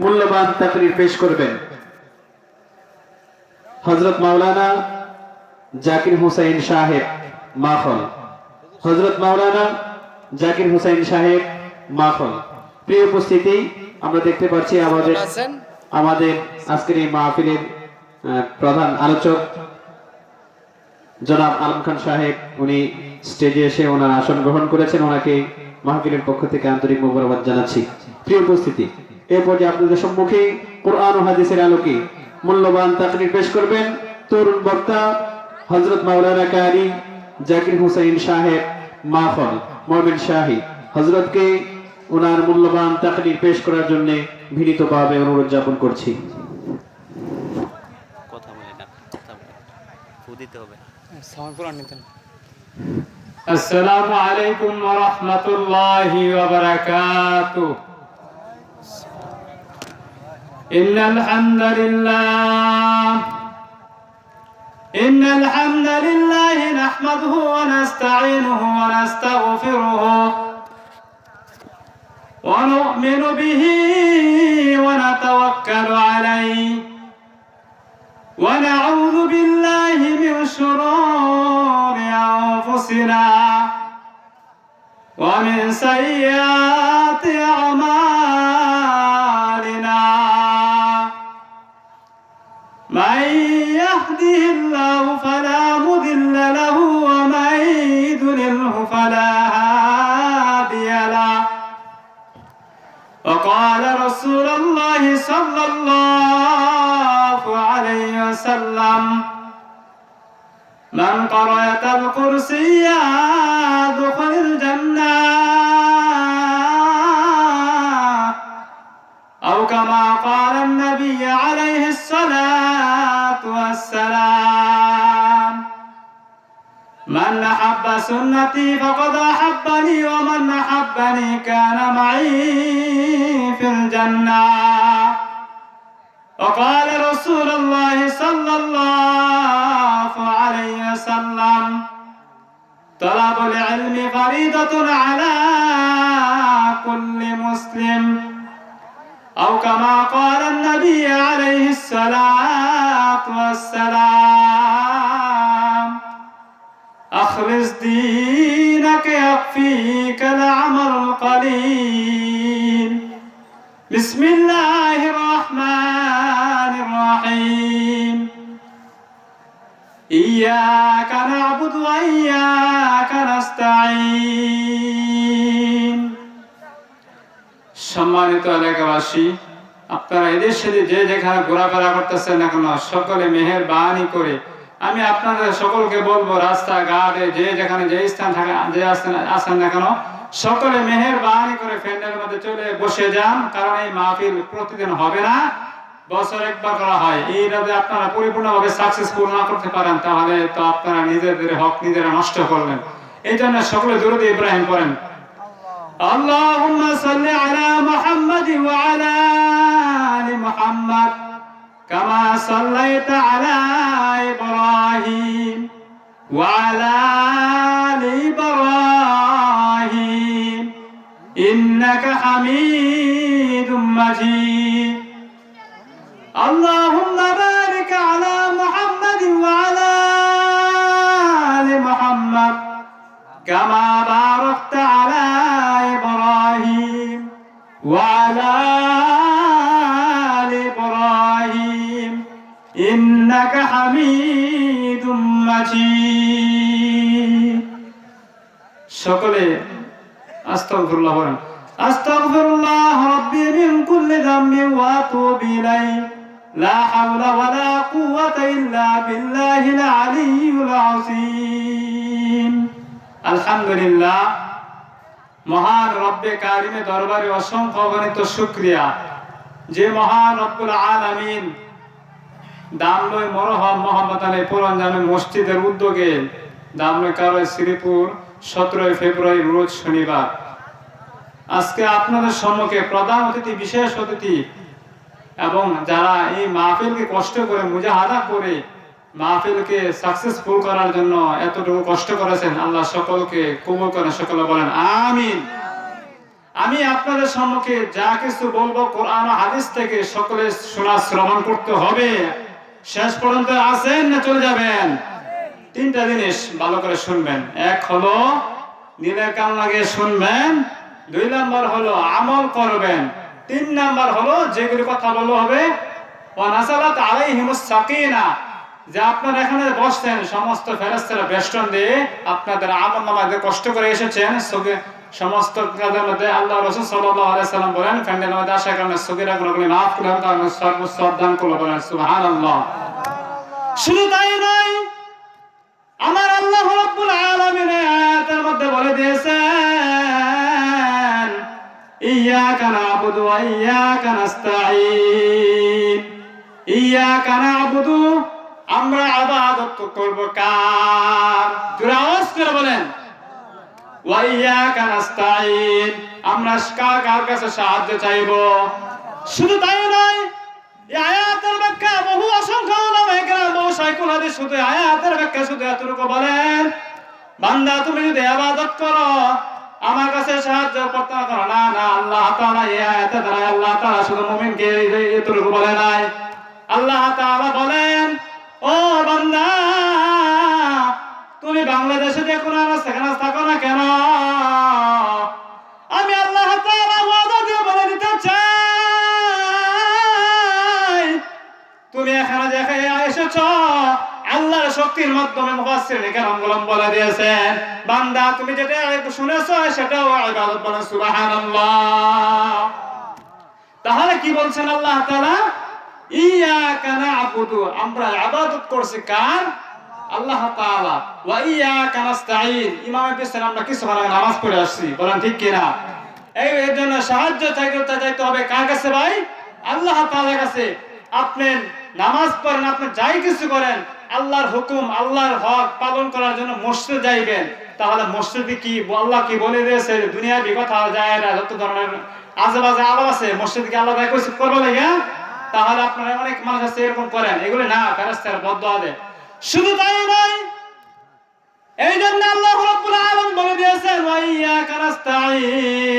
মূল্যবান তাকরীর পেশ করবেন হযরত মাওলানা জাকির হুসাইন সাহেব মাখন। হযরত মাওলানা জাকির হুসাইন সাহেব মাখন। প্রিয় উপস্থিতি, আমরা দেখতে পাচ্ছি আমাদের আজকের এই মাহফিলের প্রধান আলোচক জনাব আলম খান সাহেব, উনি স্টেজে এসে ওনার আসন গ্রহণ করেছেন। ওনাকে মাহফিলের পক্ষ থেকে আন্তরিক মোবারকবাদ জানাচ্ছি। প্রিয় উপস্থিতি, এরপর যে আপনাদের সম্মুখে কোরআন ও হাদিসের আলোকে মূল্যবান তাকরীর পেশ করবেন তরুণ বক্তা হযরত মাওলানা কারি জাকির হুসাইন সাহেব মাখন মোমিন শাহী। হযরতকে ওনার মূল্যবান তাকরীর পেশ করার জন্য বিনীতভাবে অনুরোধ জ্ঞাপন করছি। কথা বলে না, কথা বলে ফু দিতে হবে। السلام عليكم ورحمة الله وبركاته. إن الحمد لله نحمده ونستعينه ونستغفره ونؤمن به ونتوكل عليه ونعوذ بالله من شرور أنفسنا ومن سيئات أعمالنا. من يهده الله فلا مضل له ومن يضلله فلا هادي له. وقال رسول الله صلى الله عليه وسلم: من قرأ الكرسي دخل الجنة، أو كما قال النبي عليه الصلاة والسلام: من أحب سنتي فقد أحبني ومن أحبني كان معي في الجنة. وقال رسول الله صلى الله عليه وسلم: طلب العلم فريضة على كل مسلم، أو كما قال النبي عليه الصلاة والسلام: أخلص دينك يكفيك العمل القليل. بسم الله الرحمن الرحيم. إياك نعبد وإياك نستعين. সম্মানিত এলাকাবাসী, আপনারা এদের সাথে যে যেখানে ঘোরাফেরা করতেছেন না কেন, সকলে মেহেরবানি করে আমি আপনাদের সকলকে বলবো, রাস্তাঘাটে যে যেখানে যে স্থান থাকে যে আসেন না কেন, সকলে মেহেরবানি করে প্যান্ডেলের মধ্যে চলে বসে যান। কারণ এই মাহফিল প্রতিদিন হবে না, বছর একবার করা হয়। এই রাতে আপনারা পরিপূর্ণভাবে সাকসেসফুল না করতে পারেন, তাহলে তো আপনারা নিজেদের হক নিজেরা নষ্ট করলেন। এই জন্য সকলে দুরূদ ইব্রাহিম পড়েন। আল্লাহুম্মা সাল্লি আলা মুহাম্মাদ ওয়া আলা আলি মুহাম্মাদ কামা সাল্লাইতা আলা ইব্রাহিম ওয়া আলা আলি ইব্রাহিম ইন্নাকা হামিদুম মাজিদ। আল্লাহুম্মা বারিক আলা মুহাম্মাদ ওয়া আলা আলি মুহাম্মাদ কামা বারাকতা আলা ইব্রাহিম ওয়া আলা আলি ইব্রাহিম ইন্নাকা হামিদুম মাজিদ। সকলে আস্তাগফিরুল্লাহ বলেন। আস্তাগফিরুল্লাহ রাব্বি মিন কুল্লি যামবিন ওয়া আতুবু ইলাইহি লা হাওলা ওয়া লা কুওয়াতা ইল্লা বিল্লাহিল আলিয়্যিল আযীম। আলহামদুলিল্লাহ, মহান রব্বে কারিমের দরবারে অসংখ্য অগণিত শুকরিয়া, যে মহান রব্বুল আলামিন দামলই মরহম মোহাম্মদ আলী পুরান জামে মসজিদের উদ্যোগে দামলই কারোয় শ্রীপুর 17 ফেব্রুয়ারি রোজ শনিবার আজকে আপনাদের সম্মুখে প্রধান অতিথি, বিশেষ অতিথি এবং যারা এই মাহফিলকে কষ্ট করে মুজাহাদা করে মাহফিলকে সাকসেসফুল করার জন্য এতটুকু কষ্ট করেছেন, আল্লাহ সকলকে কবুল করেন। সকলে বলেন আমিন। আমি আপনাদের সম্মুখে যা কিছু বলবো কোরআন ও হাদিস থেকে সকলে শোনা শ্রবণ করতে হবে। শেষ পর্যন্ত আছেন না চলে যাবেন? তিনটা জিনিস ভালো করে শুনবেন। এক হলো দিলের কান লাগিয়ে শুনবেন, 2 নাম্বার হলো আমল করবেন, 3 নাম্বার হলো যেগুলি কথা বলা হবে ওয়া নাযালাত আলাইহিমুস সাকিনা, যে আপনারা এখানে বসছেন সমস্ত ফেরেশতারা বেষ্টন দিয়ে আপনাদের আমলনামায় কষ্ট করে এসেছেন, সমস্ত কাজের মধ্যে আল্লাহ রাসূল সাল্লাল্লাহু আলাইহি সাল্লাম বলেন ফ্যান্ডের মধ্যে আসার কারণে সগীরা গুনাহগুলি মাফ করে দেন, কারণ সর্বোচ্চ দান করলো, বলেন সুবহানাল্লাহ। শুধু তাই নয়, আমার আল্লাহ রাব্বুল আলামিন আয়াতের মধ্যে বলে দিয়েছেন ইয়াকা না'বুদু ওয়া ইয়াকা নাস্তাঈন। ইয়াকা না'বুদু, আমরা ইবাদত করব কার? জোরে আওয়াজ করে বলেন। ওয়া ইয়াকা নাস্তাঈন, আমরা কার কাছে সাহায্য চাইব? শুধু তাই নয়, এই আয়াতের ব্যাখ্যা বহু অসংখ্য উলামায়ে কেরাম, বহু শাইখুল হাদিস শুধু আয়াতের ব্যাখ্যা শুধু এতটুকু বলেন, বান্দা তুমি যদি ইবাদত করো আমার কাছে সাহায্য প্রার্থনা করো না, না, আল্লাহ তাআলা এই আয়াতে দ্বারা আল্লাহ তাআলা শুধু মুমিনকে এতটুকু বলে নাই। আল্লাহ তাআলা বলেন, ও বান্দা তুমি বাংলাদেশে যে কোনো সেখানে থাকো না কেন, আমি আল্লাহ তাআলা ওয়াদা দিয়ে বলে দিতে চাই তুমি এখানে যে এসেছো আল্লাহর শক্তির মাধ্যমে। মুফাসসিরিন কেরামগণ বলে দিয়েছেন বান্দা তুমি যেটা শুনেছো সেটাও ইবাদত, বলেন সুবহানাল্লাহ। তাহলে কি বলছেন আল্লাহ তাআলা? ইয়াকা না'বুদু, আমরা ইবাদত করছি কার? আল্লাহ তাআলা। ওয়া ইয়াকা নাস্তাঈন, ইমামের পিছনে আমরা কিছুক্ষণ আগে নামাজ পড়ে আসছি, বলেন ঠিক কিনা? এই জন্য সাহায্য চাইতে হবে কার কাছে ভাই? আল্লাহ তাআলার কাছে। আপনি নামাজ পড়েন, আপনি যাই কিছু করেন, আল্লাহর হুকুম আল্লাহর হক পালন করার জন্য মসজিদে যাইবেন। তাহলে মসজিদে কি আল্লাহ কি বলে দিয়েছে? দুনিয়াবি কথা যায় না, যত ধরনের আজেবাজে আলাপ আছে মসজিদে কি আল্লাহ কিছু করবে না? তাহলে আপনারা অনেক মানুষ আছে এরকম করেন, এগুলো না, ফেরেশতার বদদোয়া দেয়। শুধু তাই নয়, এই জন্য আল্লাহ রাব্বুল আলামিন বলে দিয়েছেন ওয়া ইয়াকা নাস্তাঈন,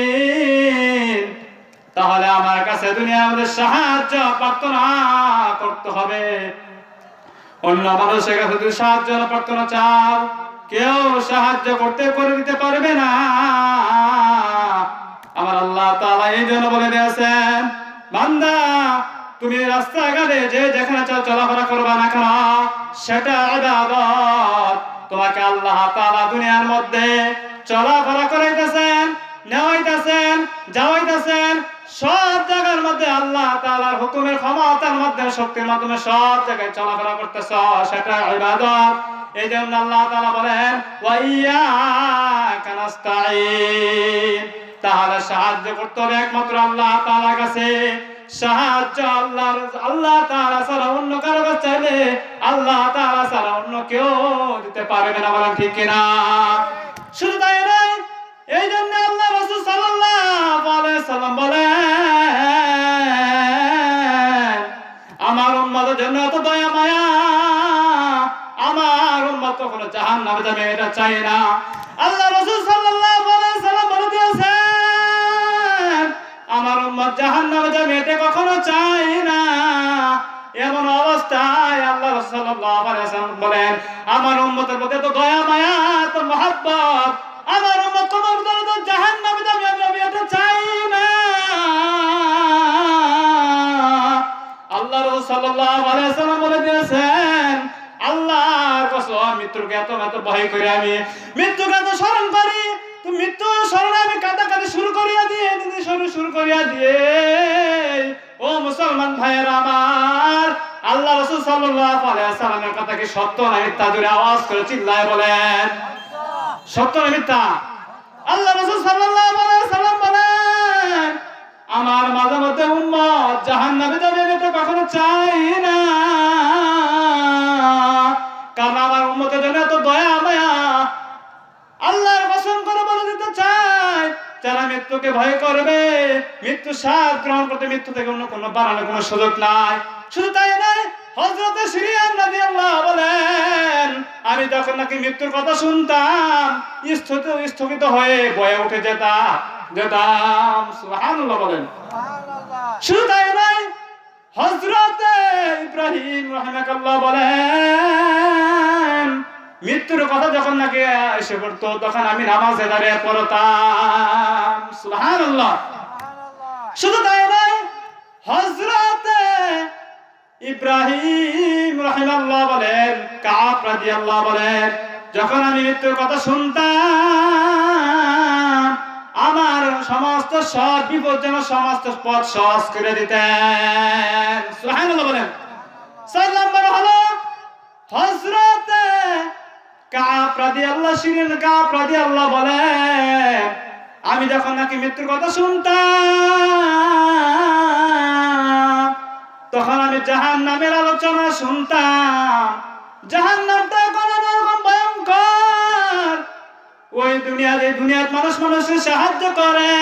তাহলে আমার কাছে দুনিয়ার মধ্যে সাহায্য প্রার্থনা করতে হবে। অন্য মানুষের কাছে যদি সাহায্য প্রার্থনা চাও, কেউ সাহায্য করে দিতে পারবে না। আমার আল্লাহ তাআলা এই জন্য বলে দিয়েছেন বান্দা তুমি রাস্তাঘাটে যে যেখানে চাও চলাফেরা করবা না কেন, সেটা ইবাদত। তোমাকে আল্লাহ তাআলা দুনিয়ার মধ্যে চলাফেরা করাইতেছেন, নেওয়াইতেছেন, যাওয়াইতেছেন, সব জায়গার মধ্যে আল্লাহ তাআলার হুকুমের ক্ষমতার মধ্যে শক্তির মাধ্যমে সব জায়গায় চলাফেরা করতেছ, সেটা ইবাদত। এই জন্য আল্লাহ তাআলা বলেন ওয়া ইয়াকা নাস্তাঈন, তাহলে সাহায্য করতে হবে একমাত্র আল্লাহ তাআলার কাছে। সাহায্য আল্লাহ তাআলা ছাড়া অন্য কারো কাছে চাইলে আল্লাহ তাআলা ছাড়া অন্য কেউ দিতে পারবে না, বলেন ঠিক কিনা? শুধু তাই নয়, এই জন্য আল্লাহ রাসূল সাল্লাল্লাহু আলাইহি সাল্লাম বলেন আমার উম্মতের জন্য এত দয়া মায়া, আমার উম্মত কখনো জাহান্নামে যাবে এটা চাই না। আল্লাহ রাসূল সাল্লাল্লাহু আলাইহি সাল্লাম বলে দিয়েছেন আমার উম্মত জাহান্নামে যাবে এটা কখনো চাই না। এমন অবস্থায় আল্লাহ রাসূল সাল্লাল্লাহু আলাইহি সাল্লাম বলেন আমার উম্মতের প্রতি এত দয়া মায়া, এত মহব্বত, আমার উম্মত কখনো জাহান্নামে যাবে আমি এটা চাই না। আল্লাহ রাসূল সাল্লাল্লাহু আলাইহি সাল্লাম বলে দিয়েছেন আল্লাহর কসম মৃত্যুকে এত ভয় করি, আমি মৃত্যুকে এত স্মরণ করি, তো মৃত্যু স্মরণে আমি কাঁদাকাটি শুরু করিয়া দিয়ে ও মুসলমান ভাইয়েরা আমার, আল্লাহ রাসূল সাল্লাল্লাহু আলাইহি সাল্লামের কথা কি সত্য না মিথ্যা? জোরে আওয়াজ করে চিল্লায় বলেন সত্য না মিথ্যা? আল্লাহ রাসূল সাল্লাল্লাহু আলাইহি সাল্লাম বলেন আমার মাঝে মধ্যে উম্মত জাহান্নামে যাবে এটা কখনো চাই না, কারণ আমার উম্মতের জন্য এত দয়া মায়া। আল্লাহর কসম করে বলে দিতে চাই যারা মৃত্যুকে ভয় করবে, মৃত্যু স্বাদ গ্রহণ করতে মৃত্যু থেকে অন্য কোনো বাড়ানোর কোনো সুযোগ নাই। শুধু তাই নয়, হযরত সিরিয়ান রাদিয়াল্লাহু বলেন আমি যখন নাকি মৃত্যুর কথা শুনতাম স্থগিত হয়ে বয়ে উঠে যেতাম, যেতাম। সুবহানাল্লাহ বলেন। শুধু তাই নয়, হযরতে ইব্রাহিম রাহিমাহুল্লাহ বলেন মৃত্যুর কথা যখন নাকি এসে পড়তো তখন আমি নামাজে দাঁড়িয়ে পড়তাম। সুবহানাল্লাহ। শুধু তাই নয়, হযরতে ইব্রাহিম রাহিমাহুল্লাহ বলেন, কাব রাদিয়াল্লাহু বলেন, যখন আমি মৃত্যুর কথা শুনতাম আমার সমস্ত সব বিপদ যেন সমস্ত পথ সহজ করে দিতেন। সুবহানাল্লাহ বলেন। 4 নম্বর হলো হযরতে কাব রাদিয়াল্লাহু শিরিন কাব রাদিয়াল্লাহু বলেন, আমি যখন নাকি মৃত্যুর কথা শুনতাম তখন আমি জাহান্নামের আলোচনা শুনতাম। জাহান্নামটা কোন রকম ভয়ঙ্কর, ওই দুনিয়ার মানুষের সাহায্য করে,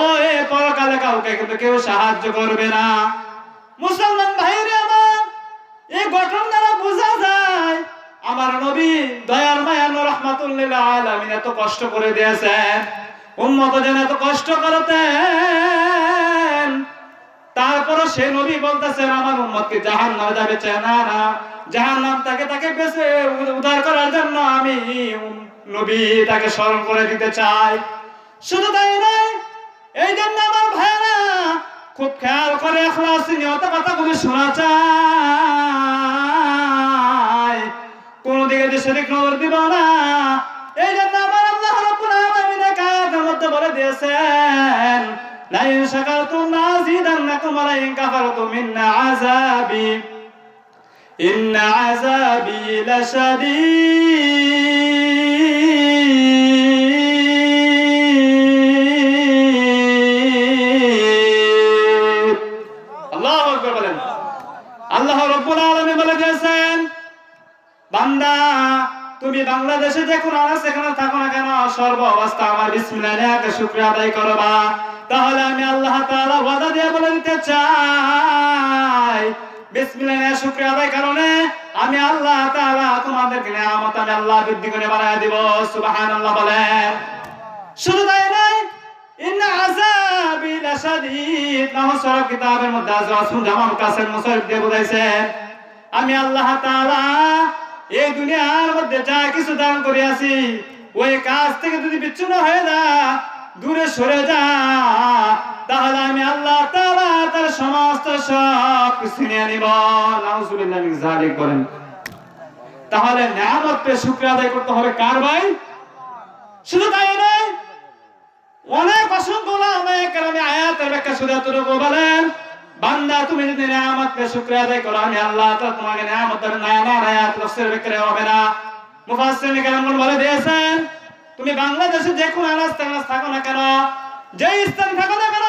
ওই পরকালে কাউকে কিন্তু কেউ সাহায্য করবে না। মুসলমান ভাইরে আমার, এই ঘটনা দ্বারা বোঝা যায় আমার নবী দয়ার মায়ার রাহমাতুল লিল আলামিন এত কষ্ট করে দিয়েছেন, উম্মত যেন এত কষ্ট করতেন, তারপর সে নবী বলতেছেন আমার উম্মতকে জাহান্নামে যাবে চায় না, জাহান্নাম তাকে বেঁচে উদ্ধার করার জন্য আমি নবী তাকে স্মরণ করে দিতে চাই। শুধু তাই নয়, এই জন্য আমার ভাইরা খুব খেয়াল করে ইখলাস নিয়ত কথাগুলি শোনা চাই, কোন দিকে যে সেদিক নজর দিব না। এই জন্য আমার আল্লাহ রাব্বুল আলামিন আয়াতের মধ্যে বলে দিয়েছেন, লা ইন শাকারতুম লাযিদান্নাকুম ওয়া লা ইন কাফারতুম ইন্না আযাবি লাশাদীদ। আল্লাহু আকবার বলেন। আল্লাহ রাব্বুল আলামিন বলে দিয়েছেন, বান্দা তুমি বাংলাদেশে যে কোন সেখানে থাকো না কেন, সর্ব অবস্থা আমার বিসমিল্লাহ নিয়ে শুকরিয়া আদায় করবা। তাহলে আমি আল্লাহ তাআলা ওয়াদা দিয়ে বলে দিতে চাই, বিসমিল্লাহ নিয়ে শুকরিয়া আদায় কারণে আমি আল্লাহ তাআলা তোমাদেরকে নিয়ামত আমি আল্লাহ বৃদ্ধি করে বাড়ায় দিব। সুবহানাল্লাহ বলেন। শুধু তাই নয়, ইন্না আযাবি লাশাদীদ, নাহসর কিতাবের মধ্যে আযরাসুল জামাল কাসের মুসাইব দিয়ে বলেছে, আমি আল্লাহ তাআলা এই দুনিয়ার মধ্যে যা কিছু দান করিয়াছি ওই কাজ থেকে যদি বিচ্ছিন্ন হয়ে যা, দূরে সরে যা, তাহলে আমি আল্লাহ তাআলা তার সমস্ত সব কিছু নিয়ে নিব। নাউযুবিল্লাহি মিন যালিক বলেন। তাহলে নিয়ামত পেয়ে শুকরিয়া আদায় করতে হবে কার ভাই? শুধু তাই নয়, অনেক অসংখ্য ওলামায়ে কেরাম আয়াতের ব্যাখ্যা শুধু এতটুকু বলেন, বান্দা তুমি যদি নিয়ামত পেয়ে শুকরিয়া আদায় করো আমি আল্লাহ তাআলা তোমাকে নিয়ামত দেবেন। না আয়াত তাফসীর ব্যাখ্যা হবে না। মুফাসসিরিন কেরাম বলে দিয়েছেন, তুমি বাংলাদেশে যে কোন থাকো না কেন, যে স্থান থাকো না কেন,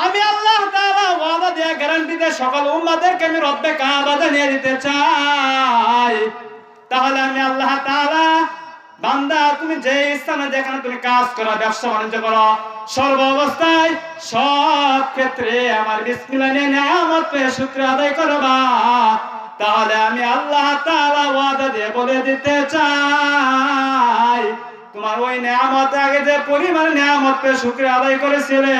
আমি আল্লাহ তাআলা ওয়াদা দিয়ে গ্যারান্টি দিয়ে সকল উম্মতদেরকে আমি রব্বে কাবা নিয়ে দিতে চাই। তাহলে আমি আল্লাহ তাআলা, বান্দা তুমি যে স্থানে যেখানে তুমি কাজ করো, ব্যবসা বাণিজ্য করো, সর্ব অবস্থায় সব ক্ষেত্রে আমার বিসমিল্লাহ নিয়ে নিয়ামত পেয়ে শুকরিয়া আদায় করবা। তাহলে আমি আল্লাহ তাআলা ওয়াদা দিয়ে বলে দিতে চাই, তোমার ওই নিয়ামত আগে যে পরিমাণ নিয়ামত পেয়ে শুকরিয়া আদায় করেছিলে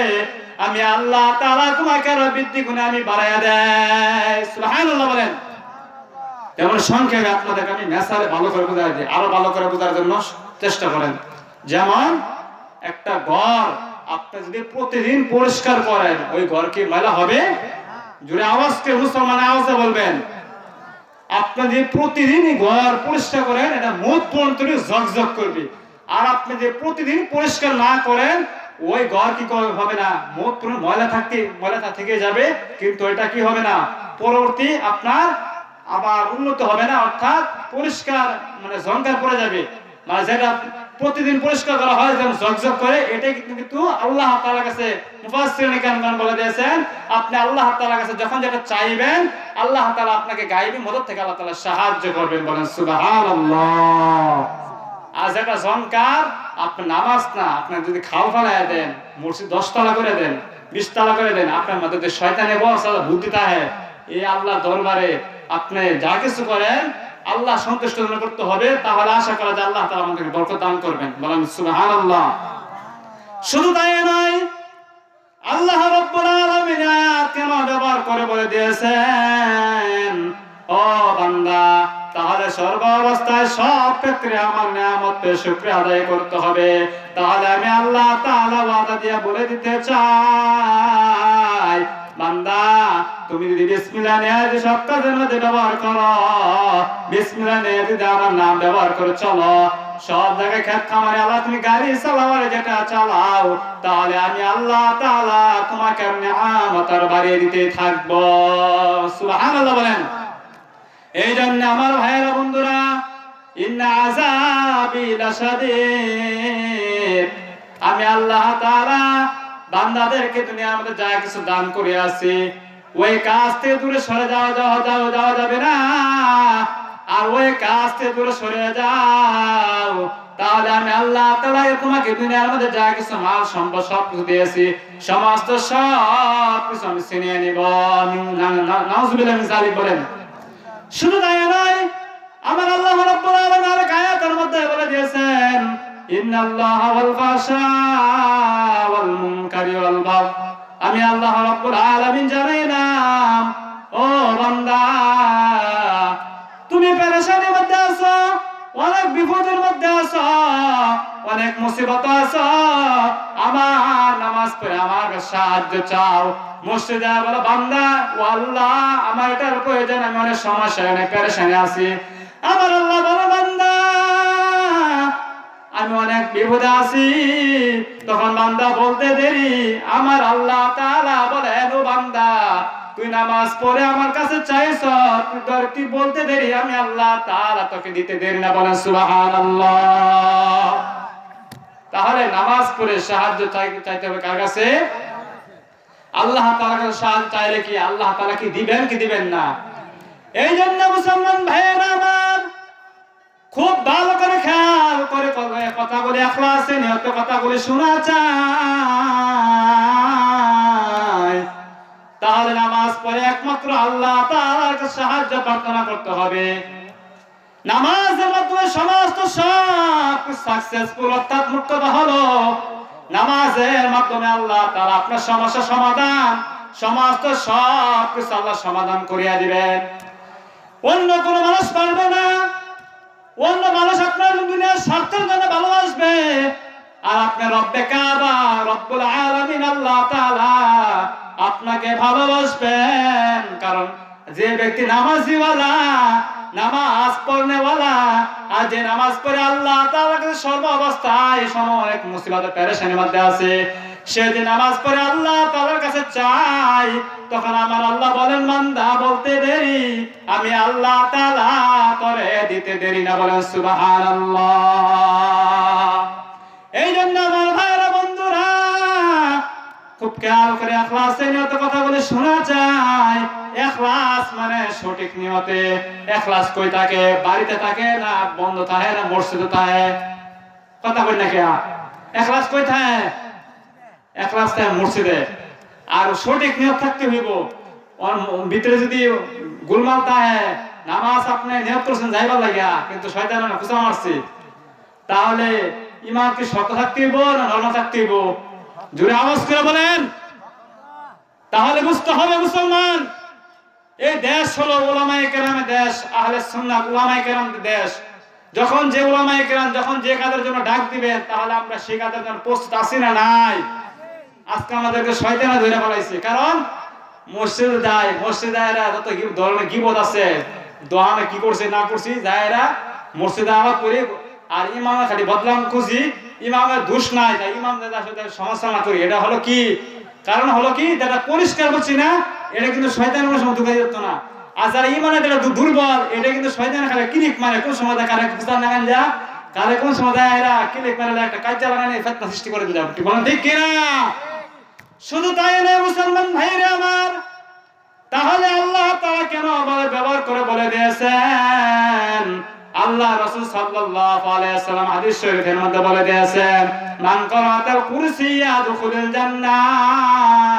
আমি আল্লাহ তাআলা তোমাকে আরো বৃদ্ধি গুণে আমি বাড়াইয়া দেয়। সুবহানাল্লাহ বলেন। যেমন সংক্ষেপে আপনাদেরকে আমি মেসালে ভালো করে বোঝাই দিই, আরো ভালো করে বোঝার জন্য চেষ্টা করেন। যেমন একটা ঘর আপনি যদি প্রতিদিন পরিষ্কার করেন, ওই ঘর কি ময়লা হবে? জোরে আওয়াজকে মুসলমান আওয়াজে বলবেন। আপনি যদি প্রতিদিন ঘর পরিষ্কার করেন, এটা মুখ পর্যন্ত ঝকঝক করবে। আর আপনি যদি প্রতিদিন পরিষ্কার না করেন, ওই ঘর কি হবে না, মুখ পর্যন্ত ময়লা থেকে যাবে, কিন্তু এটা কি হবে না, পরবর্তী আপনার আবার উন্নত হবে না, অর্থাৎ পরিষ্কার মানে ঝংকার পড়ে যাবে। মানে যেটা প্রতিদিন পরিষ্কার করা হয় যেমন ঝকঝক করে, এটাই কিন্তু আল্লাহ তাআলার কাছে মুফাসসিরিন কেরাম বলে দিয়েছেন, আপনি আল্লাহ তাআলার কাছে যখন যেটা চাইবেন আল্লাহ তাআলা আপনাকে গায়বী মদদ থেকে আল্লাহ তাআলা সাহায্য করবেন। বলেন সুবহানাল্লাহ। আর যেটা ঝংকার, আপনি নামাজ না, আপনি যদি খাল ফালায় দেন, মসজিদ 10 তলা করে দেন, 20 তলা করে দেন, আপনার মধ্যে শয়তানে বসা বুদ্ধি থাকে, এই আল্লাহ দরবারে আপনি যা কিছু করেন আল্লাহ সন্তুষ্ট করতে হবে, তাহলে আশা করা যায় আল্লাহ তাআলা আমাদেরকে বরকত দান করবেন। বলেন সুবহানাল্লাহ। শুধু তাই নয়, আল্লাহ রাব্বুল আলামিন আয়াত কেন ব্যবহার করে বলে দিয়েছেন, ও বান্দা তাহলে সর্ব অবস্থায় সব ক্ষেত্রে আমার নিয়ামতের শুকরিয়া আদায় করতে হবে। তাহলে আমি আল্লাহ তাআলা ওয়াদা দিয়ে বলে দিতে চাই, বান্দা তুমি যদি বিসমিল্লাহ নিয়ে যদি সব কাজের মধ্যে ব্যবহার করো, বিসমিল্লাহ নিয়ে যদি আমার নাম ব্যবহার করে চলো, সব জায়গায় খেত খামারে আল্লাহ তুমি গাড়ি চালাওয়ারে যেটা চালাও, তাহলে আমি আল্লাহ তাআলা তোমাকে নিয়ামত আর বাড়িয়ে দিতে থাকবো। সুবহানাল্লাহ বলেন। এই জন্য আমার ভাইয়েরা বন্ধুরা, ইন্না আযাবি লাশাদীদ, আমি আল্লাহ তাআলা বান্দাদেরকে দুনিয়ার মধ্যে যা কিছু দান করে আছি, ওই কাজ থেকে দূরে সরে যাওয়া যাবে না। আর ওই কাজ থেকে দূরে সরে যাও, তাহলে আমি আল্লাহ তাআলা তোমাকে দুনিয়ার মধ্যে যা কিছু মাল সম্পদ সব কিছু দিয়েছি, সমস্ত সব কিছু আমি ছিনিয়ে নিব। নাউযুবিল্লাহি মিন যালিক বলেন। শুধু তাই নয়, আমার আল্লাহ রাব্বুল আলামিন আরেক আয়াতের মধ্যে বলে দিয়েছেন, ইন্নাল্লাহা ওয়াল ফাহশা ওয়াল মুনকারি ওয়াল বাগয়, আমি আল্লাহ রাব্বুল আলামিন জানাইলাম, ও বান্দা তুমি পেরেশানির মধ্যে আছো, অনেক বিপদের মধ্যে আছো, অনেক মুসিবত আছো, আমার নামাজ পড়ে আমার সাহায্য চাও, মসজিদে বলো বান্দা ও আল্লাহ আমার এটার প্রয়োজন, আমি অনেক সমস্যা অনেক পেরেশানি আছি, আমার আল্লাহ বলো বান্দা আমি অনেক বিপদে আছি, তখন বান্দা বলতে দেরি, আমার আল্লাহ তাআলা বলেন, ও বান্দা তুই নামাজ পড়ে আমার কাছে চাইছ, তুই বলতে দেরি, আমি আল্লাহ তাআলা তোকে দিতে দেরি না। বলেন সুবহানাল্লাহ। তাহলে নামাজ পড়ে সাহায্য চাইতে হবে কার কাছে? আল্লাহ তাআলার কাছে সাহায্য চাইলে কি আল্লাহ তাআলা কি দিবেন কি দিবেন না? এই জন্য মুসলমান ভাইয়েরা আমার খুব ভালো করে খেয়াল করে কথাগুলি ইখলাসে নিয়ত কথাগুলি শোনা চাই, তাহলে নামাজ পড়ে একমাত্র আল্লাহ তাআলার কাছে সাহায্য প্রার্থনা করতে হবে। নামাজের মাধ্যমে সমস্ত সব সাকসেসফুল অর্থাৎ মুক্ততা হলো, নামাজের মাধ্যমে আল্লাহ তাআলা আপনার সমস্যা সমাধান, সমস্ত সব কিছু আল্লাহ সমাধান করিয়া দিবেন। অন্য কোন মানুষ পারবে না, অন্য মানুষ আপনার দুনিয়ার স্বার্থের জন্য ভালোবাসবে, আর আপনার রব্বে কাবা রব্বুল আলামিন আল্লাহ তাআলা আপনাকে ভালোবাসবেন। কারণ যে ব্যক্তি নামাজিওয়ালা, নামাজ পড়নেওয়ালা, আর যে নামাজ পড়ে আল্লাহ তাআলার কাছে সর্ব অবস্থায় সময় মুসিবত পেরেশানির মধ্যে আছে, সে যে নামাজ পড়ে আল্লাহ তাআলার কাছে চাই, তখন আমার আল্লাহ বলেন বান্দা বলতে দেরি, আমি আল্লাহ তাআলা করে দিতে দেরি না। বলেন সুবহানাল্লাহ। এই জন্য আমার ভাইরা বন্ধুরা খুব খেয়াল করে ইখলাসে নিয়ত কথা বলে শোনা চাই। ইখলাস মানে সঠিক নিয়তে। ইখলাস কই থাকে? বাড়িতে থাকে না বন্ধ থাকে না মসজিদে থাকে? কথা বল না কে? ইখলাস কই থাকে? ইখলাস থাকে মসজিদে। আর সঠিক নিয়ত থাকতে হইব। ওর ভিতরে যদি গোলমাল থাকে, নামাজ আপনি নিয়ত করছেন যাইবার লাগিয়া, কিন্তু শয়তান না খুঁচা মারছে, তাহলে ইমান কি শক্ত থাকতে হইব না নরম থাকতে হইব? জোরে আওয়াজ করে বলেন। তাহলে বুঝতে হবে মুসলমান, এই দেশ হলো উলামায়ে কেরামের দেশ, আহলে সুন্নাহ উলামায়ে কেরামের দেশ। যখন যে উলামায়ে কেরাম যখন যে কাজের জন্য ডাক দিবেন, তাহলে আমরা সেই কাজের জন্য প্রস্তুত আছি না নাই? আজকে আমাদেরকে শয়তানে ধরে ফেলাইছে। কারণ মসজিদে যায়, মসজিদে এরা যত ধরনের গীবত আছে, দোহানে কি করছে না করছি, যায় এরা মসজিদে আওয়াজ করি, আর ইমামে খালি বদলাম খুঁজি, ইমামের দোষ নাই, তাই ইমাম দাদার সাথে সমালোচনা করি। এটা হলো কি কারণ? হলো কি যেটা পরিষ্কার করছি না, এটা কিন্তু শয়তানের সময় ঢুকাই যেত না। আর যারা ইমানের যেটা দুর্বল, এটা কিন্তু শয়তানের খালি ক্লিক মানে কোন সময় কারে খুঁজা নাগান যা, কারে কোন সময় এরা ক্লিক মারলে একটা কাজা লাগানে ফিতনা সৃষ্টি করে দিলাম। কি বলেন ঠিক কিনা? শুধু তাই নয় মুসলমান ভাইরা আমার, তাহলে আল্লাহ তাআলা কেন আমাদের ব্যবহার করে বলে দিয়েছেন? আল্লাহ রাসূল সাল্লাল্লাহু আলাইহি ওয়াসাল্লাম হাদিস শরীফের মধ্যে বলে দিয়েছেন, মান কারাআতাল কুরসি ইয়াদখুলুল জান্নাহ।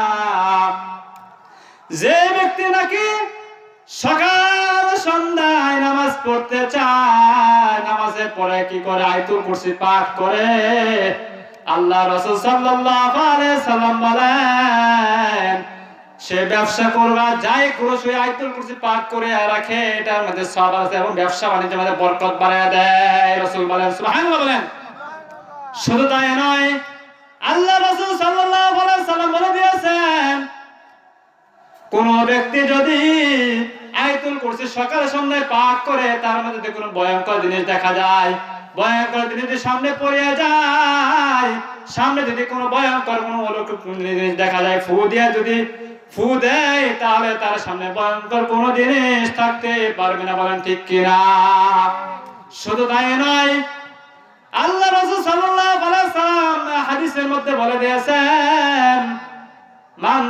যে ব্যক্তি নাকি সকাল সন্ধ্যায় নামাজ পড়তে চায়, নামাজের পরে কি করে? আয়াতুল কুরসি পাঠ করে। আল্লাহ রাসূল সাল্লাল্লাহু আলাইহি সাল্লাম বলেন, সে ব্যবসা করবা যাই করো সে আয়াতুল কুরসি পাঠ করে রাখে, এটার মধ্যে সওয়াব আছে এবং ব্যবসা বাণিজ্যের মধ্যে বরকত বাড়ায় দেয়। রাসূল বলেন, সুবহানাল্লাহ বলেন। শুধু তাই নয়, আল্লাহ রাসূল সাল্লাল্লাহু আলাইহি সাল্লাম বলে দিয়েছেন, কোন ব্যক্তি যদি আয়াতুল কুরসি সকালে সন্ধ্যায় পাঠ করে, তার মধ্যে যদি কোনো ভয়ঙ্কর জিনিস দেখা যায়, ভয়ঙ্কর জিনিস যদি সামনে পড়ে যায়, সামনে যদি কোনো ভয়ঙ্কর কোনো অলৌকিক জিনিস দেখা যায়, যদি ফু দেয়, তাহলে তার সামনে ভয়ঙ্কর কোনো জিনিস থাকতে পারবে না। বলেন ঠিক কিনা? শুধু তাই নয়, আল্লাহ রাসূল সাল্লাল্লাহু আলাইহি ওয়াসাল্লাম হাদিসের মধ্যে বলে দিয়েছেন, মান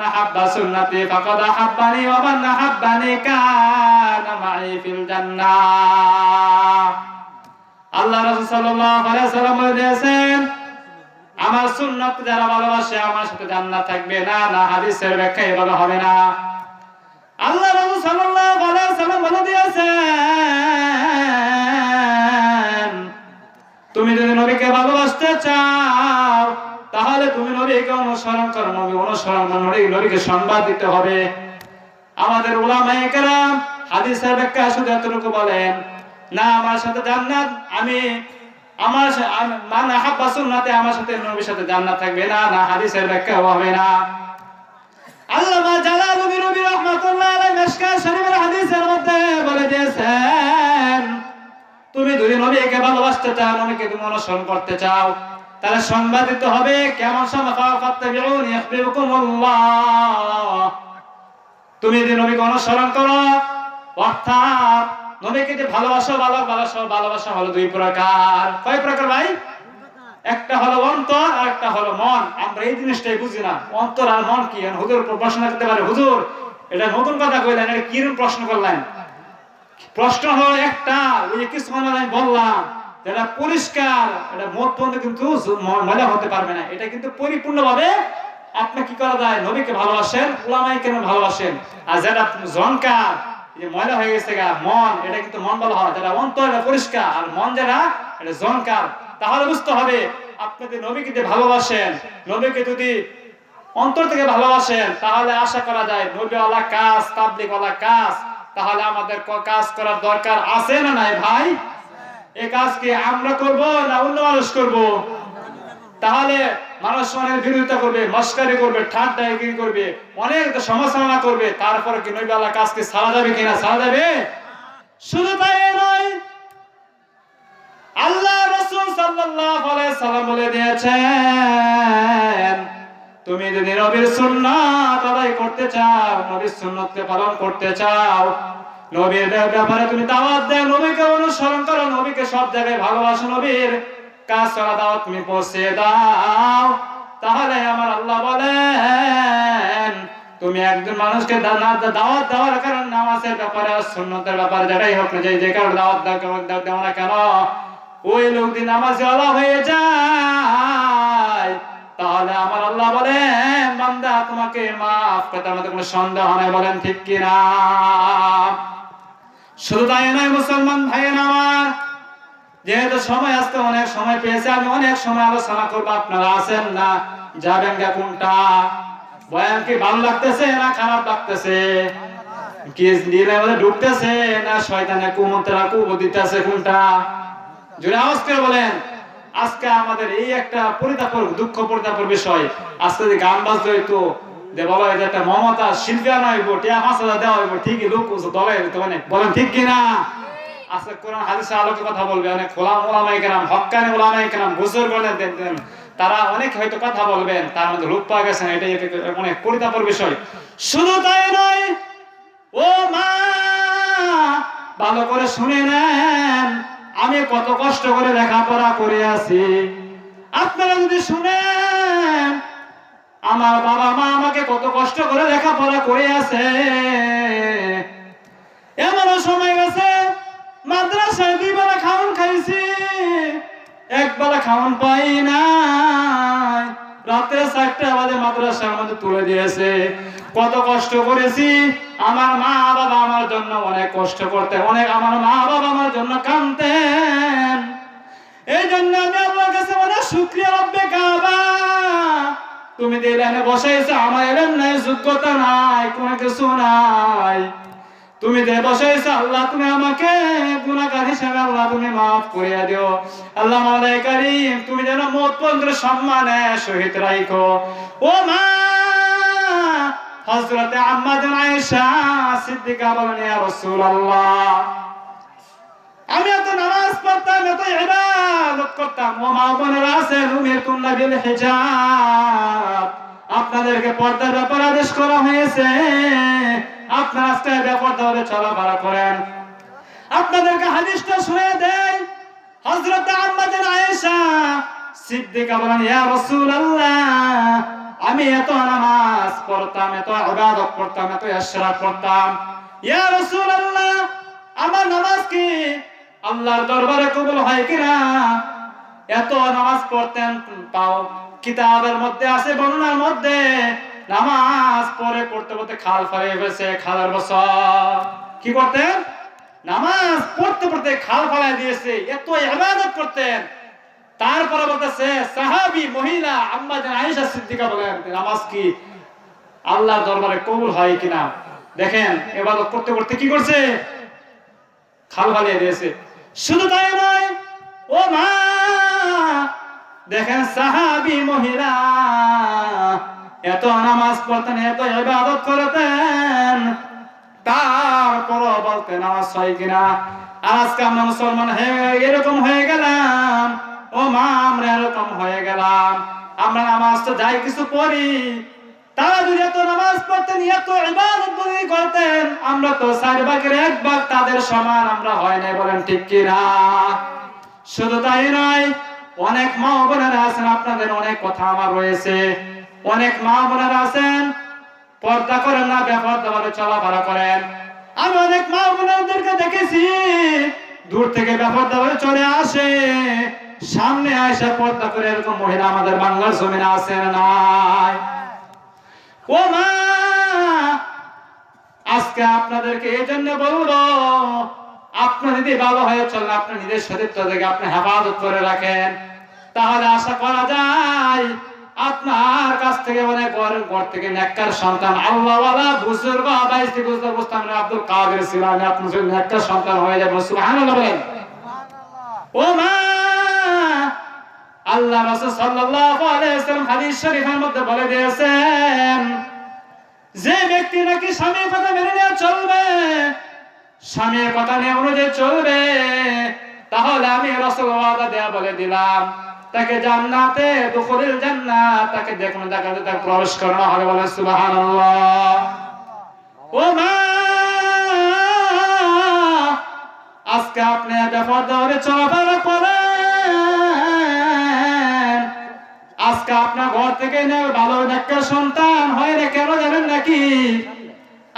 আহাব্বা সুন্নতি ফাকাদ আহাব্বানি ওয়া মান আহাব্বানি কানা মাই ফিল জান্নাহ। আল্লাহ রাসূল সাল্লাল্লাহু আলাইহি ওয়াসাল্লাম বলে দিয়েছেন, আমার সুন্নাত যারা ভালোবাসে আমার সাথে জান্নাত থাকবে। না না, হাদিসের ব্যাখ্যা এভাবে হবে না। আল্লাহ রাসূল সাল্লাল্লাহু আলাইহি ওয়াসাল্লাম বলে দিয়েছেন, তুমি যদি নবীকে ভালোবাসতে চাও তাহলে তুমি নবীকে অনুসরণ করো। নবী অনুসরণ নবীকে সম্মান দিতে হবে। আমাদের উলামায়ে কেরাম হাদিসের ব্যাখ্যা শুধু এতটুকু বলেন, না আমার সাথে জান্নাত, মান আহাব্বা সুন্নতি, আমার সাথে নবীর সাথে জান্নাত থাকবে। না না, হাদিসের ব্যাখ্যা হবে না। আল্লামা জালালুদ্দিন রুমি রাহমাতুল্লাহ আলাইহি মিশকাত শরীফের হাদিসের মধ্যে বলে দিয়েছেন, তুমি যদি নবীকে ভালোবাসতে চাও, নবীকে তুমি অনুসরণ করতে চাও, তাহলে সংবাদ দিতে হবে। কেমন সংবাদ? ফাত্তাবিউনি ইউহিব্বুকুমুল্লাহ। তুমি যদি নবীকে অনুসরণ করো, অর্থাৎ নবীকে যে ভালোবাসা হলো দুই প্রকার। কয় প্রকার ভাই? একটা হলো অন্তর আর একটা হলো মন। আমরা এই জিনিসটাই বুঝি না, অন্তর আর মন কি। হুজুর প্রশ্ন করতে পারে, হুজুর এটা নতুন কথা কইলেন, এটা কিরকম প্রশ্ন করলেন? প্রশ্ন হলো একটা, ওই যে কিছুক্ষণ আগে আমি বললাম, যেটা পরিষ্কার, এটা মত বন্ধ কিন্তু মজা হতে পারবে না। এটা কিন্তু পরিপূর্ণভাবে আপনি কি করা যায়? নবীকে ভালোবাসেন, উলামায়ে কেরাম ভালোবাসেন। আর যেটা জনকার, যে ময়লা হয়ে গেছে গা মন, এটা কিন্তু মন বলা হয়। যেটা অন্তর এটা পরিষ্কার, আর মন যেটা এটা জনকার। তাহলে বুঝতে হবে, আপনি যদি নবীকে যে ভালোবাসেন, নবীকে যদি অন্তর থেকে ভালোবাসেন, তাহলে আশা করা যায় নবীওয়ালা কাজ, তাবলীগওয়ালা কাজ, তাহলে আমাদের কাজ করার দরকার আছে না নাই ভাই? এই কাজ কি আমরা করব না অন্য মানুষ করব? তাহলে মানুষ অনেক বিরোধিতা করবে, মস্কারি করবে, ঠাট্টাগিরি করবে, অনেক সমালোচনা করবে, তারপরে কি নবীওয়ালা কাজকে ছাড়া যাবে কিনা? ছাড়া যাবে? শুধু তাই নয়, আল্লাহ রাসূল সাল্লাল্লাহু আলাইহি সাল্লাম বলে দিয়েছেন, তুমি যদি নবীর সুন্নাত আদায় করতে চাও, নবীর সুন্নাতকে পালন করতে চাও, নবীর ব্যাপারে তুমি দাওয়াত দাও, নবীকে অনুসরণ করো, নবীকে সব জায়গায় ভালোবাসো, নবীর কাজ করা দাওয়াত তুমি পৌঁছে দাও, তাহলে আমার আল্লাহ বলেন, তুমি একজন মানুষকে দাওয়াত দেওয়ার কারণে নামাজের ব্যাপারে আর সুন্নতের ব্যাপারে যেটাই হোক না, যে কারণে দাওয়াত দাও না কেন, ওই লোক যদি নামাজি ওয়ালা হয়ে যায়, তাহলে আমার আল্লাহ বলেন, বান্দা তোমাকে মাফ করতে আমাদের কোনো সন্দেহ নাই। বলেন ঠিক কিনা? শুধু তাই নয় মুসলমান ভাইয়েরা আমার, যেহেতু সময় আজকে অনেক সময় পেয়েছে, আমি অনেক সময় আলোচনা করবো, আপনারা আছেন না, যাবেন গা কোনটা? বয়ান কি ভালো লাগতেছে না খারাপ লাগতেছে? কি দিলে আমাদের ঢুকতেছে না শয়তানে কুমন্ত্রা কুবু দিতেছে? কোনটা? জোরে আওয়াজ করে বলেন। আজকে আমাদের এই একটা দুঃখ পরিতাপের বিষয়, আজকে যে গান বাজতে হইতো, যে বলা হয় যে একটা মমতা শিল্পী আনা হইব, টিয়া ৫,০০০ দেওয়া হইব, ঠিকই লোক দলে হইতো, মানে বলেন ঠিক কিনা? আজকে কোরআন হাদিসের আলোকে কথা বলবে অনেক ওলামায়ে কেরাম, হক্কানি ওলামায়ে কেরাম, বুজুর্গ দেন, তারা অনেক হয়তো কথা বলবেন, তার মধ্যে লোক পাওয়া গেছে না, এটাই অনেক পরিতাপের বিষয়। শুধু তাই নয়, ও মা ভালো করে শুনে নেন, আমি কত কষ্ট করে লেখাপড়া করে আছি, আপনারা যদি শুনেন, আমার বাবা মা আমাকে কত কষ্ট করে লেখাপড়া করে আছে। এমনও সময় গেছে মাদ্রাসায় 2 বেলা খাওন খাইছি, 1 বেলা খাওন পাই নাই, রাতে 4টা বাজে মাদ্রাসা আমাদের তুলে দিয়েছে। কত কষ্ট করেছি। আমার মা বাবা আমার জন্য অনেক কষ্ট করতেন, আমার মা বাবা আমার জন্য কাঁদতেন। এই জন্য আমি আল্লাহর কাছে অনেক শুকরিয়া রব্বে কাবা, তুমি দিলেনে বসাইছো, আমার এলেন নাই, যোগ্যতা নাই, কোনো কিছু নাই, তুমি দে বসাইছো আল্লাহ, তুমি আমাকে গুনাহগার হিসেবে আল্লাহ তুমি মাফ করিয়া দিও। আল্লাহ মাওলাই কারীম, তুমি যেন মওত পর্যন্ত সম্মানে শহীদ রাখো। ও মা হযরতে আম্মা জান আয়েশা সিদ্দিকা বলেন, ইয়া রাসূলুল্লাহ, আমি এত নামাজ পড়তাম, এত ইবাদত করতাম, ও মা বোনেরা আছেন, উমিরতুন্না বিল হিজাব, আপনাদেরকে পর্দার ব্যাপারে আদেশ করা হয়েছে, আপনারা আজকে বেপরদা হয়ে চলাফেরা করেন। আপনাদেরকে হাদিসটা শুনিয়ে দেই। হযরত আম্মা জান আয়েশা সিদ্দিকা বলেন, ইয়া রাসূলুল্লাহ, আমি এত নামাজ পড়তাম, এত ইবাদত করতাম, এত ইশরাক করতাম, ইয়া রাসূলুল্লাহ, আমার নামাজ কি আল্লাহর দরবারে কবুল হয় কিনা? এত নামাজ পড়তেন, পাও কিতাবের মধ্যে আছে, বর্ণনার মধ্যে নামাজ পড়ে পড়তে পড়তে খাল ফারিয়ে গেছে, খালের বছর কি করতেন? নামাজ পড়তে পড়তে খাল ফালাই দিয়েছে, এত ইবাদত করতেন। তারপরে বলতেছে সাহাবী মহিলা আম্মা জান আয়েশা সিদ্দিকা বলেন, নামাজ কি আল্লাহর দরবারে কবুল হয় কিনা? দেখেন ইবাদত করতে করতে কি করছে? খাল ফালিয়ে দিয়েছে। শুধু তাই নয়, ও মা দেখেন সাহাবী মহিলা এত নামাজ পড়তেন, এত ইবাদত করতেন, তারপরও বলতেন নামাজ হয় কিনা। আর আজকে আমরা মুসলমান এরকম হয়ে গেলাম, ও মা আমরা এরকম হয়ে গেলাম, আমরা নামাজ তো যাই কিছু পড়ি, তারা যদি এত নামাজ পড়তেন, এত ইবাদত বন্দেগী করতেন, আমরা তো 4 ভাগের 1 ভাগ তাদের সমান আমরা হয় না, বলেন ঠিক কিনা? শুধু তাই নয়, অনেক মা বোনেরা আছেন, আপনাদের অনেক কথা আমার রয়েছে, অনেক মা বোনেরা আছেন পর্দা করেন না, বেপরদাভাবে চলাফেরা করেন। আমি অনেক মা বোনেদেরকে দেখেছি দূর থেকে বেপরদাভাবে চলে আসে, সামনে আসে পর্দা করে, এরকম মহিলা আমাদের বাংলার জমিনে আছে না নাই? ও মা আজকে আপনাদেরকে এই জন্য বলবো, আপনি যদি ভালো হয়ে চলেন, আপনি নিজের সতীত্ব থেকে আপনি হেফাজত করে রাখেন, তাহলে আশা করা যায় আপনার কাছ থেকে অনেক ঘর থেকে নেককার সন্তান, আল্লাহওয়ালা বুজুর্গ আবাইসি বুজুর্গ মুস্তামিন আব্দুল কাদের সিলানি আপনার জন্য নেককার সন্তান হয়ে যাবে। সুবহানাল্লাহ বলেন। ও মা আল্লাহ রাসূল সাল্লাল্লাহু আলাইহি ওয়াসাল্লাম হাদিস শরীফের মধ্যে বলে দিয়েছেন, যে ব্যক্তি নাকি স্বামীর কথা মেনে নিয়ে চলবে, স্বামীর কথা নিয়ে অনুযায়ী চলবে, তাহলে আমি রাসূল ওয়াদা দেয়া বলে দিলাম, তাকে জান্নাতে দুখুলুল জান্নাত, তাকে দেখুন জান্নাতে তাকে প্রবেশ করানো হবে। বলে সুবহানাল্লাহ। ও মা আজকে আপনি বেপরদা হয়ে চলাফেরা করেন, আজকে আপনার ঘর থেকে ভালো একটা সন্তান হয় না, কেন জানেন নাকি?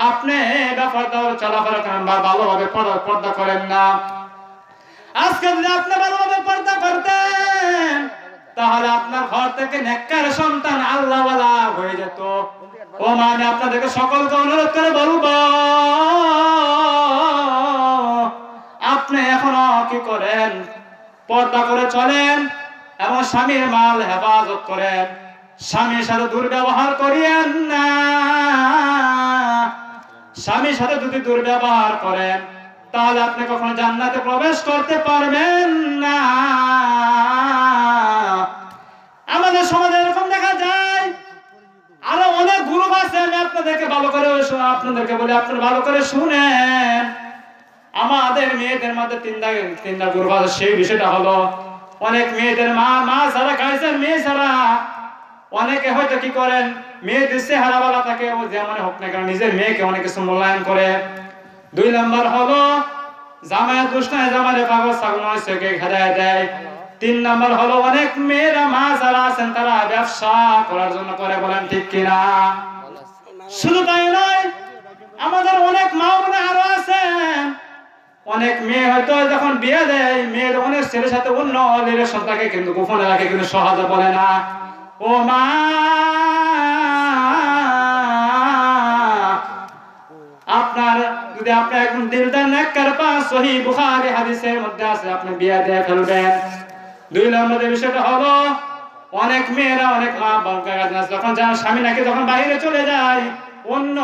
আপনি বেপরদা হয়ে চলাফেরা করেন বা ভালোভাবে পর্দা করেন না। আজকে যদি আপনি ভালোভাবে পর্দা করতেন, তাহলে আপনার ঘর থেকে নেককার সন্তান আল্লাহওয়ালা হয়ে যেত। ও মা আমি আপনাদেরকে সকলকে অনুরোধ করে বলবো, আপনি এখনো কি করেন? পর্দা করে চলেন এবং স্বামীর মাল হেফাজত করেন, স্বামীর সাথে দুর্ব্যবহার করিয়েন না। স্বামীর সাথে যদি দুর্ব্যবহার করেন, তাহলে আপনি কখনো জান্নাতে প্রবেশ করতে পারবেন না। আমাদের সমাজে এরকম দেখা যায়, আরো অনেক গ্রুপ আছে, আমি আপনাদেরকে ভালো করে বলি, আপনারা ভালো করে শুনেন। আমাদের মেয়েদের মধ্যে তিনটা গ্রুপ আছে। সেই বিষয়টা হলো, অনেক মেয়েদের মা ছাড়া খাইছেন, মেয়ে ছাড়া অনেকে হয়তো কি করেন, মেয়েদের চেহারাওয়ালা থাকে, ও যেমন হোক না কেন নিজের মেয়েকে অনেক কিছু মূল্যায়ন করে। 2 নাম্বার হলো জামাইয়ের দোষ নাই, জামাইয়ের পাগল ছাগল নয় চোখে খেদায় দেয়। 3 নাম্বার হলো অনেক মেয়েরা মা যারা আছেন তারা ব্যবসা করার জন্য করে। বলেন ঠিক কিনা? শুধু তাই নয়, আমাদের অনেক মা বোন আরো আছেন, অনেক মেয়ে হয়তো যখন বিয়ে দেয়, মেয়ের অনেক ছেলের সাথে অন্য রিলেশন থাকে, কিন্তু গোপনে রাখে, কিন্তু সহজে বলে না। ও মা আপনি একদম দিলদার নেককার পাস সহিহ বুখারী হাদিসের মধ্যে আছে, আপনি বিয়ে দিয়ে ফেলবেন। 2 নম্বর বিষয়টা হলো অনেক মেয়েরা অনেক মা বাবা যখন যার স্বামী নাকি যখন বাইরে চলে যায় অন্য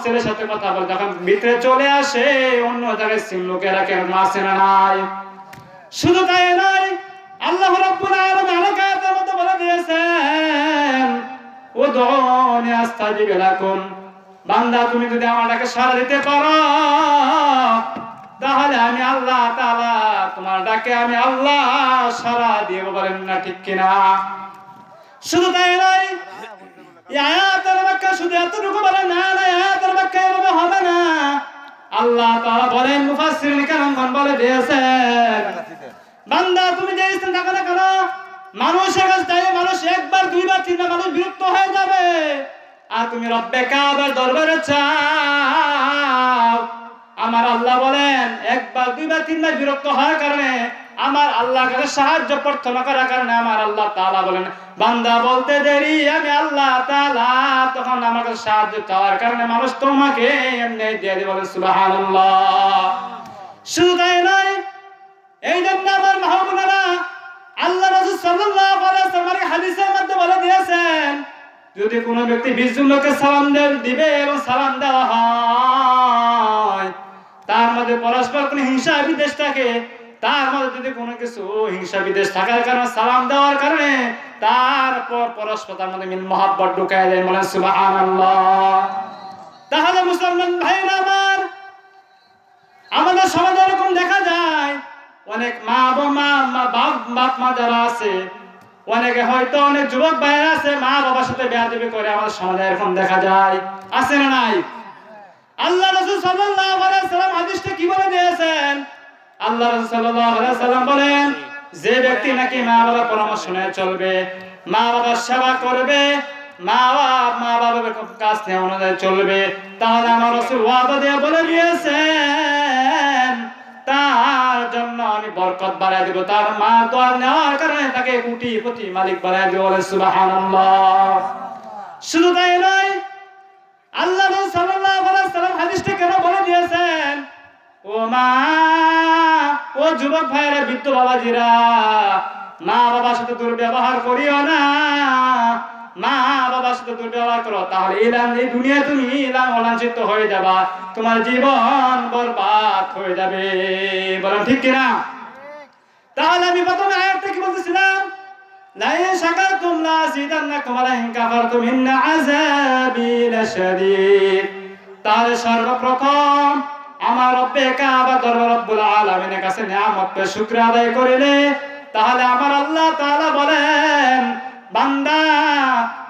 ছেলের সাথে কথা বলে, যখন ভিতরে চলে আসে অন্য জায়গায় সিম লোকে রাখে, মাসে না নাই। শুধু তাই নয়, আল্লাহ রাব্বুল আলামিন আরেক আয়াতের মধ্যে বলে দিয়েছেন উদউনি আস্তাজিব লাকুম, বান্দা তুমি যদি আমার ডাকে সাড়া দিতে পারো তাহলে আমি আল্লাহ তাআলা তোমার ডাকে আমি আল্লাহ সাড়া দিয়ে, বলেন না ঠিক কিনা? শুধু তাই নয়, এই আয়াতের ব্যাখ্যা শুধু এতটুকু বলে না, আয়াতের ব্যাখ্যা এভাবে হবে না। আল্লাহ তাআলা বলেন, মুফাসসিরিন কেরামগণ বলে দিয়েছেন, বান্দা তুমি যে স্থান থাকো না কেন, মানুষের কাছে চাইলে মানুষ একবার দুইবার তিনবার মানুষ বিরক্ত হয়ে যাবে, আর তুমি রব্বে কাবার দরবারে চাও, আমার আল্লাহ বলেন একবার দুইবার তিনবার বিরক্ত হওয়ার কারণে আমার আল্লাহর কাছে সাহায্য প্রার্থনা করার কারণে আমার আল্লাহ তাআলা বলেন বান্দা বলতে দেরি আমি আল্লাহ তাআলা তখন আমার কাছে সাহায্য চাওয়ার কারণে মানুষ তোমাকে এমনি দিয়ে দিবে, বলেন সুবহানাল্লাহ। শুধু তাই নয়, এই জন্য আমার মাহবুবেরা আল্লাহ রাসূল সাল্লাল্লাহু আলাইহি ওয়াসাল্লাম হাদিসের মধ্যে বলে দিয়েছেন, যদি কোনো ব্যক্তি 20 জন লোককে সালাম দিবে এবং সালাম দেওয়া হয় তার মধ্যে পরস্পর কোনো হিংসা বিদ্বেষ থাকে, তার মধ্যে যদি কোনো কিছু হিংসা বিদ্বেষ থাকার কারণে সালাম দেওয়ার কারণে তারপর পরস্পর তার মধ্যে মিল মহব্বত ঢুকায় দেয়, বলেন সুবহানাল্লাহ। তাহলে মুসলমান ভাইরা আমার, আমাদের সমাজে এরকম দেখা যায় অনেক বাপ মা যারা আছে, অনেকে হয়তো অনেক যুবক ভাইরা আছে মা বাবার সাথে বেয়াদবি করে, আমাদের সমাজে এরকম দেখা যায়, আছে না নাই? আল্লাহ রাসূল সাল্লাল্লাহু আলাইহি ওয়াসাল্লাম হাদিসটা কি বলে দিয়েছেন? আল্লাহ রাসূল সাল্লাল্লাহু আলাইহি ওয়াসাল্লাম বলেন, যে ব্যক্তি নাকি মা বাবার পরামর্শ নিয়ে চলবে, মা বাবার সেবা করবে, মা বাবার কাছ থেকে অনুযায়ী চলবে, তাহলে আমার রাসূল ওয়াদা দিয়ে বলে দিয়েছেন তার জন্য আমি বরকত বাড়ায় দেব, তার মা দোয়া নেওয়ার কারণে তাকে কোটিপতি মালিক বানায় দেব, বলে সুবহানাল্লাহ। শুধু তাই নয়, আল্লাহ রাসূল সাল্লাল্লাহু আলাইহি ওয়াসাল্লাম হাদিসটা কেন বলে দিয়েছেন, ও মা, ও যুবক ভাইরা, বৃদ্ধ বাবাজিরা, মা বাবার সাথে দুর্ব্যবহার করিও না, মা বাবার সাথে দুর্ব্যবহার করো তাহলে এই দুনিয়া তুমি লাঞ্ছিত হয়ে যাবা, তোমার জীবন বরবাদ হয়ে যাবে, বলেন ঠিক কিনা? তাহলে আমি প্রথমে আয়াতটা কি বলতেছিলাম, লা ইন শাকারতুম লা আযীদান্নাকুম ওয়া লা ইন কাফারতুম ইন্না আযাবি লাশাদীদ। তাহলে সর্বপ্রথম আমার রব্বে কাবা দরবার রব্বুল আলামিনের কাছে নিয়ামত পেয়ে শুকর আদায় করিলে তাহলে আমার আল্লাহ তাআলা বলেন, বান্দা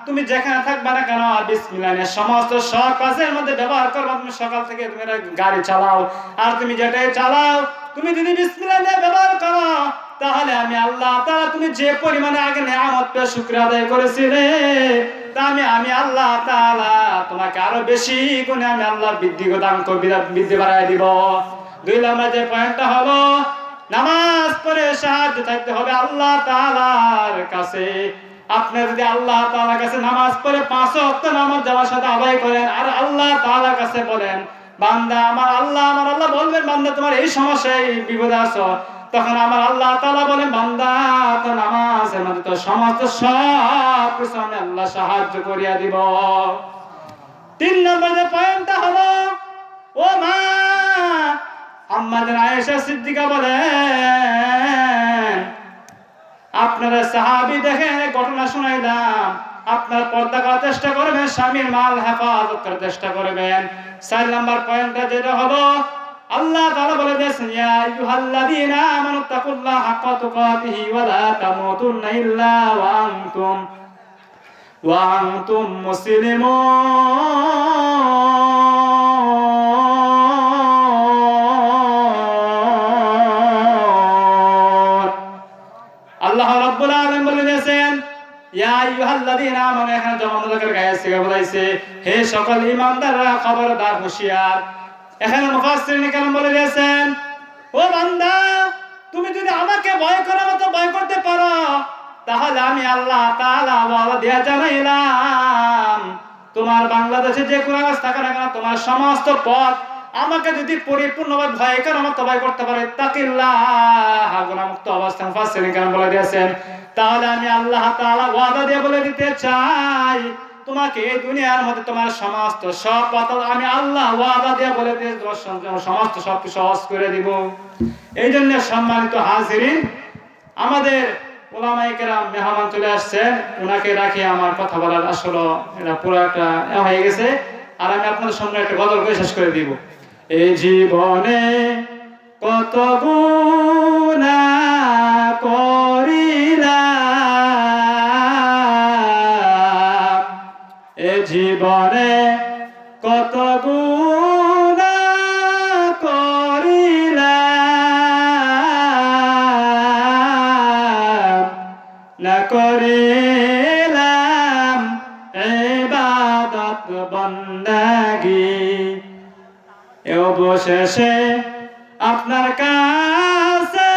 তুমি যেখানে থাকবা না কেন বিসমিল্লাহ এর সমস্ত সব কাজের মধ্যে ব্যবহার করবা। তুমি সকাল থেকে তুমি গাড়ি চালাও, আর তুমি যেটাই চালাও তুমি যদি বিসমিল্লাহ দিয়ে ব্যবহার করো তাহলে আমি আল্লাহ তাআলা তুমি যে পরিমাণে আগে নিয়ামত পেয়ে শুকর আদায় করেছিলে তা আমি আল্লাহ তাআলা তোমাকে আরো বেশি গুণে আমি আল্লাহ বৃদ্ধি বাড়ায় দিব। 2 নম্বর যে পয়েন্টটা হলো, নামাজ পড়ে সাহায্য চাইতে হবে আল্লাহ তাআলার কাছে। আপনি যদি আল্লাহ তাআলার কাছে নামাজ পড়ে 5 ওয়াক্ত নামাজ জামাতের সাথে আদায় করেন আর আল্লাহ তাআলার কাছে বলেন, বান্দা আমার আল্লাহ বলবেন, বান্দা তোমার এই সমস্যায় এই বিপদে আছো, তখন আমার আল্লাহ তাআলা বলেন, বান্দা তো নামাজের মধ্যে তো সমস্ত সব কিছু আমি আল্লাহ সাহায্য করিয়া দিব। 3 নম্বর যে পয়েন্টটা হলো, ও মা, আম্মাজান আয়েশা সিদ্দিকা বলেন, আপনারা সাহাবী দেখেন ঘটনা শুনাইলাম, আপনারা পর্দা করার চেষ্টা করবেন, স্বামীর মাল হেফাজত করার চেষ্টা করবেন। 4 নম্বর পয়েন্টটা যেটা হলো, আল্লাহ তাআলা বলে দিয়েছেন, ইয়া আইয়ুহাল্লাযীনা আমানু তাকুল্লাহা হাক্কা তুকাতিহি ওয়া লা তামুতুন্না ইল্লা ওয়া আনতুম মুসলিমুন। আল্লাহ রাব্বুল আলামিন বলে দিয়েছেন, ইয়া আইয়ুহাল্লাযীনা আমানু, এখানে জমা মুযাক্কার গায়ে সিগা বলাইছে, হে সকল ঈমানদাররা খবরদার হুঁশিয়ার। এখানে মুফাসসিরিন কেরাম বলে দিয়েছেন, ও বান্দা, তুমি যদি আমাকে ভয় করার মতো ভয় করতে পারো তাহলে আমি আল্লাহ তাআলা ওয়াদা দিয়ে জানাইলাম তোমার বাংলাদেশে যে কোনো অবস্থা থাকা না কেন তোমার সমস্ত পথ আমাকে যদি পরিপূর্ণভাবে ভয় করে আমার তওবা করতে পারে, তাকিল্লাহ, গুনাহমুক্ত অবস্থা মুফাসসিরিন কেরাম বলে দিয়েছেন, তাহলে আমি আল্লাহ তাআলা ওয়াদা দিয়ে বলে দিতে চাই, তোমাকে এই দুনিয়ার মধ্যে তোমার সমস্ত সব বাতিল আমি আল্লাহ ওয়াদা দিয়ে বলে দিয়ে সমস্ত সব সহজ করে দিব। এই জন্য সম্মানিত হাজিরিন, আমাদের ওলামায়ে কেরাম মেহমান চলে আসছেন, ওনাকে রাখি আমার কথা বলার আসলে এটা পুরো একটা হয়ে গেছে। আর আমি আপনাদের সামনে একটা গজল করে শেষ করে দিব। এই জীবনে কত গুনাহ করিলাম, এ জীবনে কত গুনাহ করিলাম, না করিলাম ইবাদত বন্দেগী, অবশেষে আপনার কাছে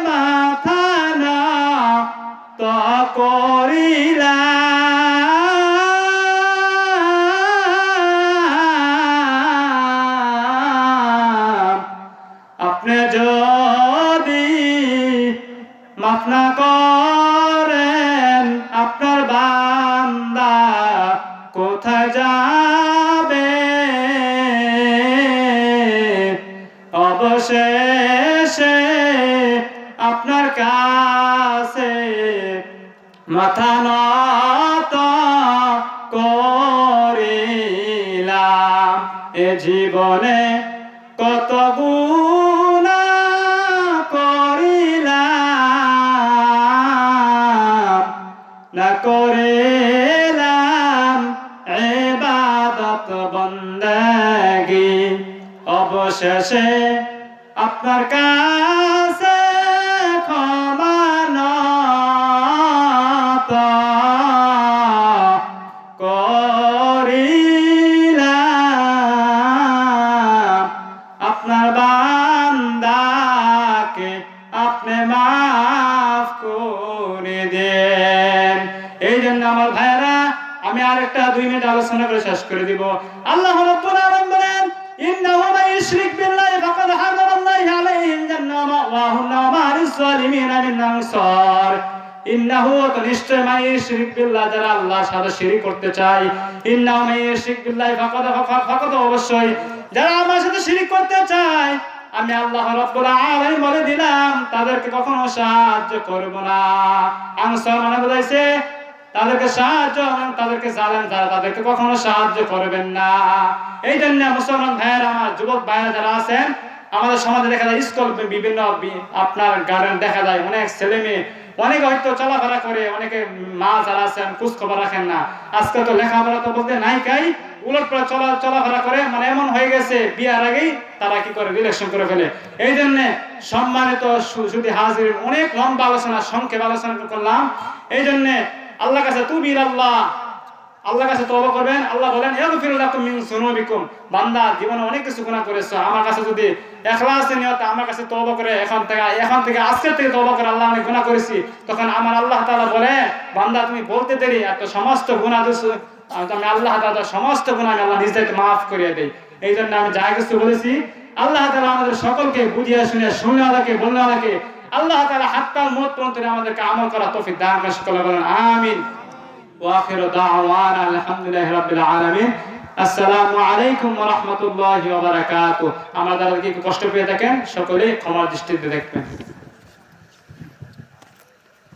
মাথা নত করিলাম। আপনি যদি মাফ না করেন, আপনার বান্দা কোথায় যাবে? অবশেষে আপনার কাছে মাথা নত করিলাম। এ জীবনে কত গুনাহ করিলাম, না করিলাম ইবাদত বন্দেগী, অবশেষে আপনার কাছে ক্ষমা নত করিলাম। আপনার বান্দাকে আপনি মাফ করে দেন। এই জন্য আমার ভাইরা, আমি আরেকটা 2 মিনিট আলোচনা করে শেষ করে দিব। আল্লাহ রাব্বুল আলামিন বলেন, ইন্নাহু মান ইশরিক বিল্লাহি ফাকাদ হারামাল্লাহু আলাইহিল জান্নাহ ওয়া হুনা মা'আস সালিমিনা মিন আনসার। ইন্নাহু, তো নিশ্চয়, মান ইশরিক বিল্লাহ, যারা আল্লাহর সাথে শিরক করতে চায়, ইন্নাহু মান ইশরিক বিল্লাহি ফাকাদ, অবশ্যই যারা আমার সাথে শিরক করতে চায়, আমি আল্লাহ রাব্বুল আলামিন বলে দিলাম তাদেরকে কখনো সাহায্য করব না। আনসার মানে বলাইছে তাদেরকে সাহায্য, তাদেরকে জালেম যারা, তাদেরকে কখনো সাহায্য করবেন না। এই জন্য মুসলমান ভাইয়েরা, আমার যুবক ভাইয়েরা যারা আছেন, আমাদের সমাজে দেখা যায় স্কুল, বিভিন্ন আপনার গার্ডেন দেখা যায়, অনেক ছেলে মেয়ে, অনেকে হয়তো চলাফেরা করে, অনেকে মা যারা আছেন খোঁজ খবর রাখেন না। আজকে তো লেখাপড়া তো বলতে নাই কাই, উলট করে চলাফেরা করে, মানে এমন হয়ে গেছে বিয়ার আগেই তারা কি করে রিলেশন করে ফেলে। এই জন্য সম্মানিত শুধু হাজির, অনেক লম্বা আলোচনা, সংক্ষেপ আলোচনা করলাম। এই জন্য আল্লাহর কাছে আল্লাহর কাছে তওবা করবেন। আল্লাহ বলেন, ইয়াগফিরু লাকুম মিন যুনুবিকুম, বান্দা জীবনে অনেক কিছু গুনাহ করেছো, আমার কাছে যদি ইখলাসে নিয়তে আমার কাছে তওবা করে, এখন থেকে আজকে থেকে তওবা করে, আল্লাহ আমি গুনাহ করেছি, তখন আমার আল্লাহ তাআলা বলে, বান্দা তুমি বলতে দেরি, এত সমস্ত গুনাহ দিছো, আমি আল্লাহ তাআলা সমস্ত গুনাহ আমি আল্লাহ নিজে মাফ করিয়ে দেই। এই জন্য আমি যা কিছু বলেছি, আল্লাহ তাআলা আমাদের সকলকে বুঝিয়ে শুনে শুনওয়ালাকে বলনেওয়ালাকে আল্লাহ তাআলা হাত্তাল মউত পর্যন্ত আমাদেরকে আমল করা তৌফিক দান করেন। সকলে বলেন আমিন। وآخر دعوانا الحمد لله رب العالمين। আসসালামু আলাইকুম ওয়া রাহমাতুল্লাহি ওয়া বারাকাতুহু। আমাদের কি কষ্ট পেয়ে থাকেন সকলে ক্ষমার দৃষ্টিতে দেখবেন।